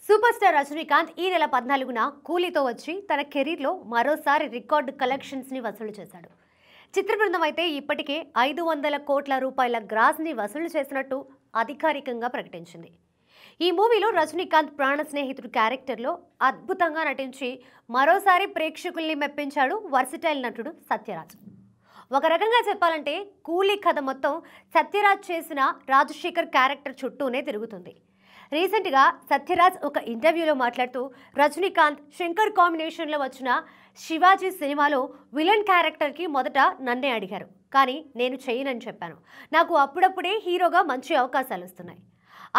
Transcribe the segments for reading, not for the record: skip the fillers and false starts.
Super star Rajinikanth ఈ నెల 14న కూలీతో వచ్చి తన కెరీర్లో మరోసారి రికార్డు కలెక్షన్స్ని వసూలు చేశాడు. చిత్ర బృందం అయితే ఇప్పటికే 500 కోట్ల రూపాయల గ్రాస్ని వసూలు చేసినట్టు అధికారికంగా ప్రకటించింది. ఈ మూవీలో రజనీకాంత్ ప్రాణ స్నేహితుడు క్యారెక్టర్లో అద్భుతంగా నటించి మరోసారి ప్రేక్షకుల్ని మెప్పించాడు వర్సిటైల్ నటుడు సత్యరాజ్. ఒక రకంగా చెప్పాలంటే కూలీ కథ మొత్తం సత్యరాజ్ చేసిన రాజశేఖర్ క్యారెక్టర్ చుట్టూనే తిరుగుతుంది. రీసెంట్గా సత్యరాజ్ ఒక ఇంటర్వ్యూలో మాట్లాడుతూ రజనీకాంత్ శంకర్ కాంబినేషన్లో వచ్చిన శివాజీ సినిమాలో విలన్ క్యారెక్టర్కి మొదట నన్నే అడిగారు, కానీ నేను చేయనని చెప్పాను. నాకు అప్పుడప్పుడే హీరోగా మంచి అవకాశాలు వస్తున్నాయి.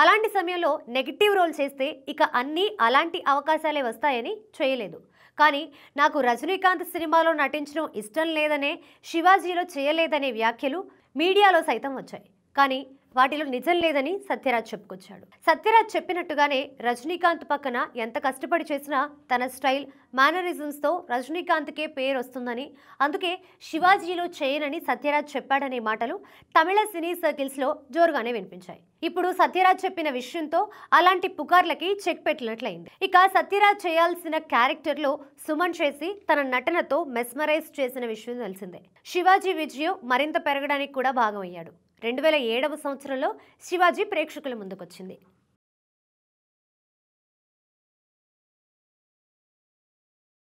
అలాంటి సమయంలో నెగిటివ్ రోల్ చేస్తే ఇక అన్నీ అలాంటి అవకాశాలే వస్తాయని చేయలేదు. కానీ నాకు రజనీకాంత్ సినిమాలో నటించడం ఇష్టం లేదనే శివాజీలో చేయలేదనే వ్యాఖ్యలు మీడియాలో సైతం వచ్చాయి. కానీ వాటిలో నిజం లేదని సత్యరాజ్ చెప్పుకొచ్చాడు. సత్యరాజ్ చెప్పినట్టుగానే రజనీకాంత్ పక్కన ఎంత కష్టపడి చేసినా తన స్టైల్ మేనరిజమ్స్తో రజనీకాంత్కే పేరు వస్తుందని, అందుకే శివాజీలో చేయనని సత్యరాజ్ చెప్పాడనే మాటలు తమిళ సినీ సర్కిల్స్లో జోరుగానే వినిపించాయి. ఇప్పుడు సత్యరాజ్ చెప్పిన విషయంతో అలాంటి పుకార్లకి చెక్ పెట్టినట్లయింది. ఇక సత్యరాజ్ చేయాల్సిన క్యారెక్టర్లో సుమన్ చేసి తన నటనతో మెస్మరైజ్ చేసిన విషయం తెలిసిందే. శివాజీ విజయం మరింత పెరగడానికి కూడా భాగమయ్యాడు. 2007వ సంవత్సరంలో శివాజీ ప్రేక్షకుల ముందుకొచ్చింది.